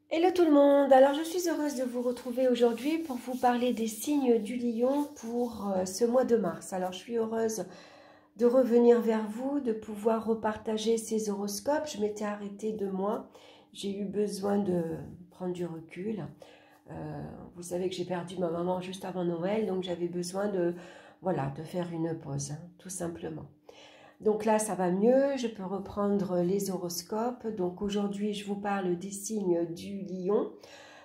Hello tout le monde, alors je suis heureuse de vous retrouver aujourd'hui pour vous parler des signes du lion pour ce mois de mars. Alors je suis heureuse de revenir vers vous, de pouvoir repartager ces horoscopes. Je m'étais arrêtée 2 mois, j'ai eu besoin de prendre du recul. Vous savez que j'ai perdu ma maman juste avant Noël, donc j'avais besoin de, voilà, de faire une pause, hein, tout simplement. Donc là, ça va mieux, je peux reprendre les horoscopes. Donc aujourd'hui, je vous parle des signes du lion.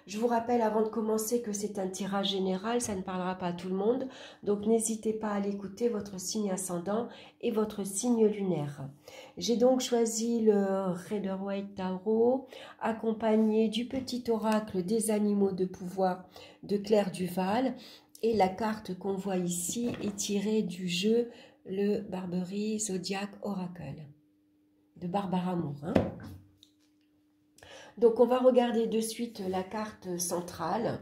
Je vous rappelle avant de commencer que c'est un tirage général, ça ne parlera pas à tout le monde. Donc n'hésitez pas à l'écouter, votre signe ascendant et votre signe lunaire. J'ai donc choisi le Rider-Waite Tarot, accompagné du petit oracle des animaux de pouvoir de Claire Duval. Et la carte qu'on voit ici est tirée du jeu le Barberry Zodiac Oracle de Barbara Moore. Donc on va regarder de suite la carte centrale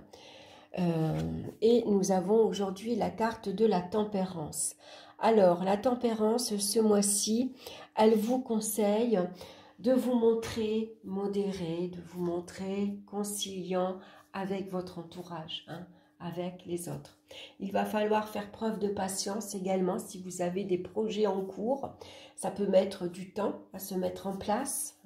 et nous avons aujourd'hui la carte de la tempérance. Alors la tempérance ce mois-ci, elle vous conseille de vous montrer modéré, de vous montrer conciliant avec votre entourage, avec les autres. Il va falloir faire preuve de patience également si vous avez des projets en cours. Ça peut mettre du temps à se mettre en place.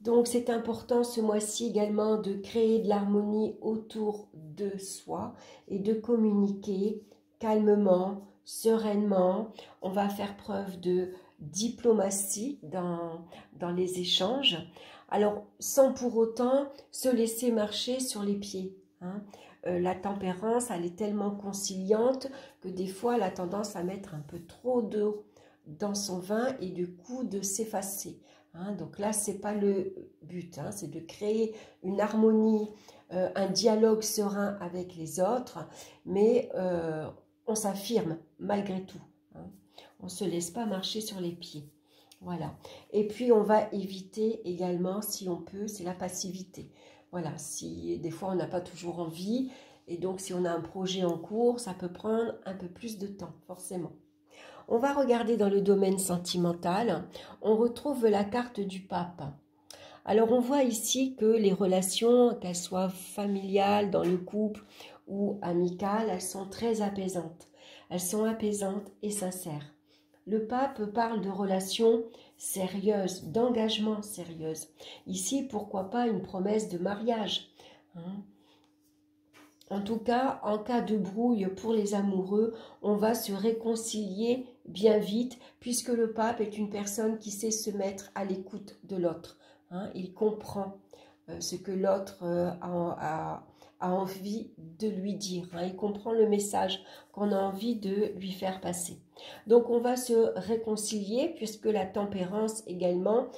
Donc c'est important ce mois-ci également de créer de l'harmonie autour de soi et de communiquer calmement, sereinement. On va faire preuve de diplomatie dans les échanges. Alors sans pour autant se laisser marcher sur les pieds. La tempérance, elle est tellement conciliante que des fois elle a tendance à mettre un peu trop d'eau dans son vin et du coup de s'effacer. Donc là, ce n'est pas le but, c'est de créer une harmonie, un dialogue serein avec les autres, mais on s'affirme malgré tout. On ne se laisse pas marcher sur les pieds. Voilà. Et puis, on va éviter également, si on peut, c'est la passivité. Voilà, si des fois, on n'a pas toujours envie, et donc si on a un projet en cours, ça peut prendre un peu plus de temps, forcément. On va regarder dans le domaine sentimental, on retrouve la carte du pape. Alors on voit ici que les relations, qu'elles soient familiales, dans le couple ou amicales, elles sont très apaisantes. Elles sont apaisantes et sincères. Le pape parle de relations sérieuses, d'engagement sérieuses. Ici, pourquoi pas une promesse de mariage, En tout cas, en cas de brouille pour les amoureux, on va se réconcilier bien vite puisque le pape est une personne qui sait se mettre à l'écoute de l'autre. Il comprend ce que l'autre a envie de lui dire. Il comprend le message qu'on a envie de lui faire passer. Donc on va se réconcilier puisque la tempérance également,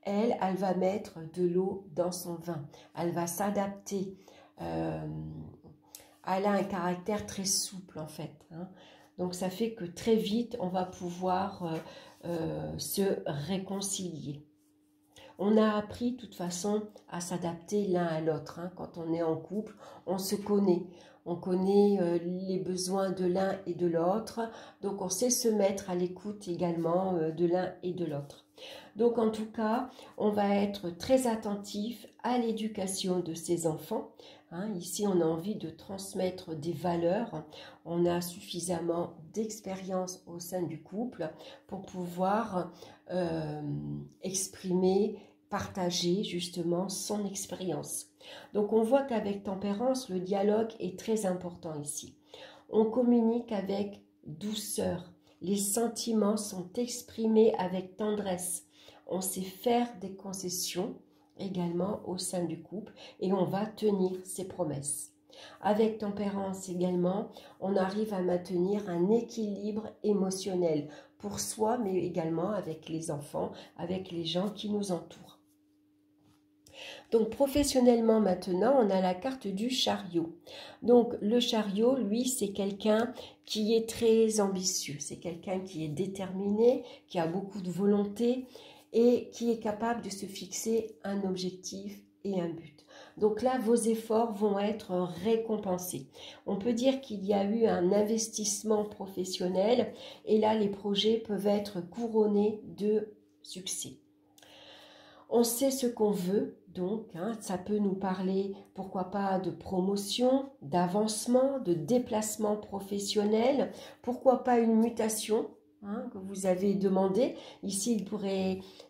elle va mettre de l'eau dans son vin. Elle va s'adapter. Elle a un caractère très souple en fait. Donc ça fait que très vite, on va pouvoir se réconcilier. On a appris de toute façon à s'adapter l'un à l'autre. Quand on est en couple, on se connaît. On connaît les besoins de l'un et de l'autre. Donc on sait se mettre à l'écoute également de l'un et de l'autre. Donc en tout cas, on va être très attentif à l'éducation de ses enfants. Ici, on a envie de transmettre des valeurs. On a suffisamment d'expérience au sein du couple pour pouvoir exprimer, partager justement son expérience. Donc on voit qu'avec tempérance, le dialogue est très important ici. On communique avec douceur. Les sentiments sont exprimés avec tendresse. On sait faire des concessions également au sein du couple et on va tenir ses promesses. Avec tempérance également, on arrive à maintenir un équilibre émotionnel pour soi, mais également avec les enfants, avec les gens qui nous entourent. Donc professionnellement maintenant, on a la carte du chariot. Donc le chariot, lui, c'est quelqu'un qui est très ambitieux. C'est quelqu'un qui est déterminé, qui a beaucoup de volonté et qui est capable de se fixer un objectif et un but. Donc là, vos efforts vont être récompensés. On peut dire qu'il y a eu un investissement professionnel et là, les projets peuvent être couronnés de succès. On sait ce qu'on veut, Donc, hein, ça peut nous parler, pourquoi pas, de promotion, d'avancement, de déplacement professionnel, pourquoi pas une mutation, hein, que vous avez demandé. Ici,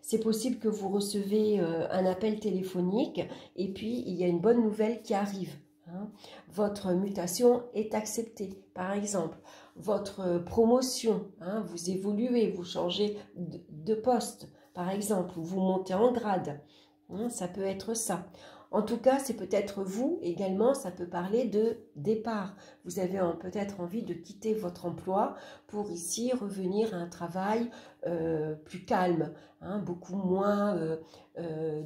c'est possible que vous recevez un appel téléphonique et puis il y a une bonne nouvelle qui arrive. Hein. Votre mutation est acceptée, par exemple. Votre promotion, hein, vous évoluez, vous changez de poste, par exemple, ou vous montez en grade. Ça peut être ça. En tout cas, c'est peut-être vous également, ça peut parler de départ. Vous avez peut-être envie de quitter votre emploi pour ici revenir à un travail plus calme, hein, beaucoup moins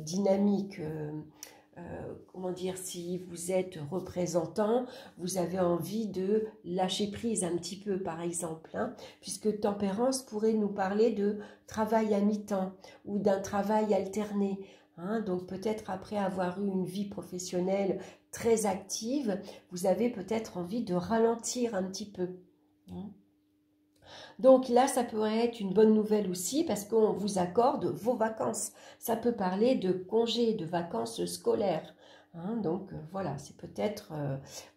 dynamique. Comment dire, si vous êtes représentant, vous avez envie de lâcher prise un petit peu, par exemple, hein, puisque tempérance pourrait nous parler de travail à mi-temps ou d'un travail alterné. Hein, donc peut-être après avoir eu une vie professionnelle très active, vous avez peut-être envie de ralentir un petit peu. Hein. Donc là, ça pourrait être une bonne nouvelle aussi parce qu'on vous accorde vos vacances. Ça peut parler de congés, de vacances scolaires. Hein, donc voilà, c'est peut-être,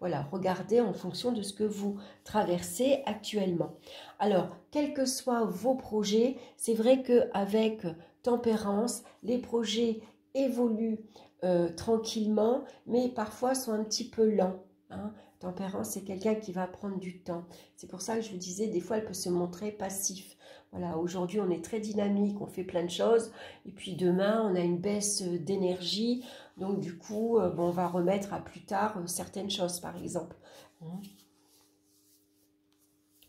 voilà, regardez en fonction de ce que vous traversez actuellement. Alors, quels que soient vos projets, c'est vrai qu'avec tempérance, les projets évoluent tranquillement, mais parfois sont un petit peu lents. Hein. Tempérance, c'est quelqu'un qui va prendre du temps. C'est pour ça que je vous disais, des fois, elle peut se montrer passif. Voilà, aujourd'hui, on est très dynamique, on fait plein de choses. Et puis demain, on a une baisse d'énergie. Donc, du coup, bon, on va remettre à plus tard certaines choses, par exemple.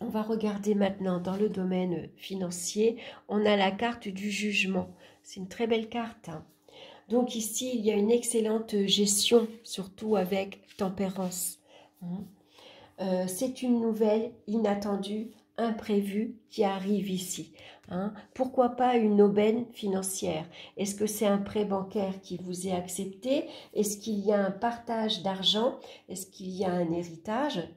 On va regarder maintenant dans le domaine financier. On a la carte du jugement. C'est une très belle carte. Hein. Donc ici, il y a une excellente gestion, surtout avec tempérance. C'est une nouvelle inattendue, imprévue qui arrive ici. Hein. Pourquoi pas une aubaine financière? Est-ce que c'est un prêt bancaire qui vous est accepté? Est-ce qu'il y a un partage d'argent? Est-ce qu'il y a un héritage?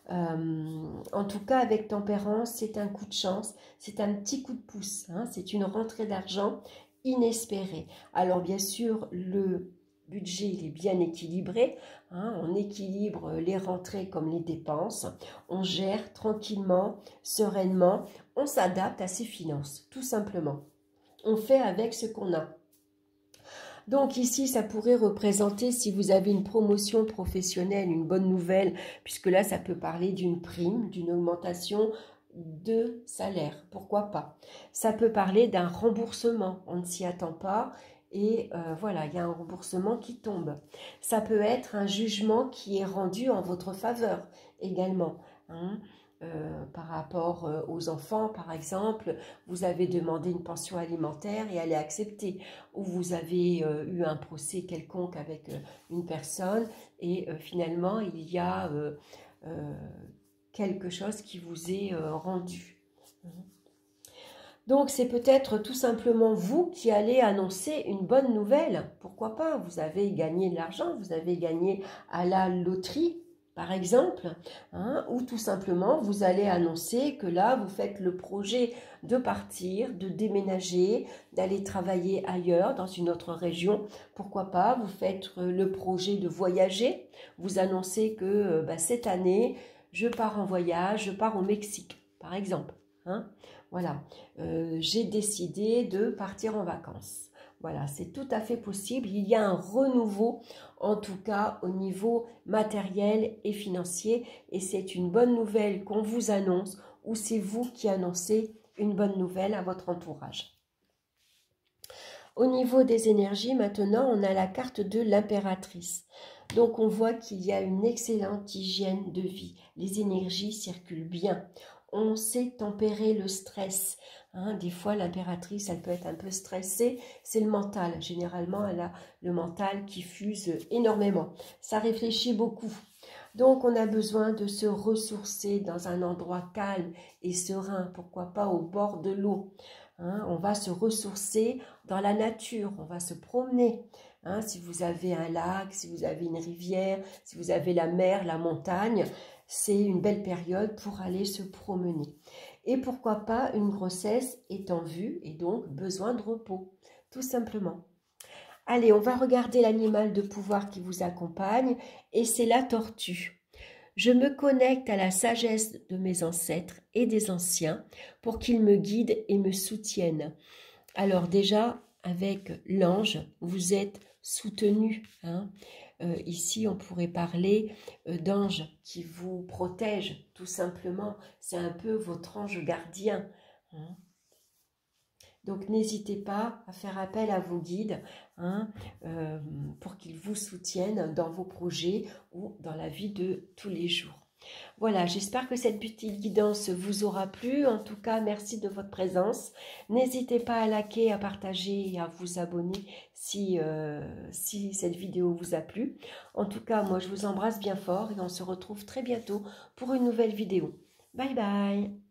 En tout cas, avec tempérance, c'est un coup de chance, c'est un petit coup de pouce, hein, c'est une rentrée d'argent inespérée. Alors bien sûr, le budget il est bien équilibré, hein, on équilibre les rentrées comme les dépenses, on gère tranquillement, sereinement, on s'adapte à ses finances, tout simplement. On fait avec ce qu'on a. Donc ici, ça pourrait représenter, si vous avez une promotion professionnelle, une bonne nouvelle, puisque là, ça peut parler d'une prime, d'une augmentation de salaire, pourquoi pas. Ça peut parler d'un remboursement, on ne s'y attend pas, et voilà, il y a un remboursement qui tombe. Ça peut être un jugement qui est rendu en votre faveur également, hein. Par rapport aux enfants, par exemple, vous avez demandé une pension alimentaire et elle est acceptée. Ou vous avez eu un procès quelconque avec une personne et finalement, il y a quelque chose qui vous est rendu. Donc, c'est peut-être tout simplement vous qui allez annoncer une bonne nouvelle. Pourquoi pas? Vous avez gagné de l'argent, vous avez gagné à la loterie, par exemple, hein, ou tout simplement vous allez annoncer que là vous faites le projet de partir, de déménager, d'aller travailler ailleurs dans une autre région. Pourquoi pas, vous faites le projet de voyager, vous annoncez que cette année je pars en voyage, je pars au Mexique par exemple, hein. Voilà, j'ai décidé de partir en vacances. Voilà, c'est tout à fait possible. Il y a un renouveau, en tout cas au niveau matériel et financier. Et c'est une bonne nouvelle qu'on vous annonce ou c'est vous qui annoncez une bonne nouvelle à votre entourage. Au niveau des énergies, maintenant, on a la carte de l'impératrice. Donc, on voit qu'il y a une excellente hygiène de vie. Les énergies circulent bien. On sait tempérer le stress. Hein, des fois, l'impératrice, elle peut être un peu stressée. C'est le mental. Généralement, elle a le mental qui fuse énormément. Ça réfléchit beaucoup. Donc, on a besoin de se ressourcer dans un endroit calme et serein. Pourquoi pas au bord de l'eau. Hein, on va se ressourcer dans la nature. On va se promener. Hein, si vous avez un lac, si vous avez une rivière, si vous avez la mer, la montagne, c'est une belle période pour aller se promener. Et pourquoi pas une grossesse est en vue et donc besoin de repos, tout simplement. Allez, on va regarder l'animal de pouvoir qui vous accompagne et c'est la tortue. Je me connecte à la sagesse de mes ancêtres et des anciens pour qu'ils me guident et me soutiennent. Alors déjà, avec l'ange, vous êtes soutenu. Hein. Ici, on pourrait parler d'ange qui vous protège, tout simplement. C'est un peu votre ange gardien. Hein. Donc, n'hésitez pas à faire appel à vos guides hein, pour qu'ils vous soutiennent dans vos projets ou dans la vie de tous les jours. Voilà, j'espère que cette petite guidance vous aura plu. En tout cas, merci de votre présence. N'hésitez pas à liker, à partager et à vous abonner si cette vidéo vous a plu. En tout cas, moi, je vous embrasse bien fort et on se retrouve très bientôt pour une nouvelle vidéo. Bye bye!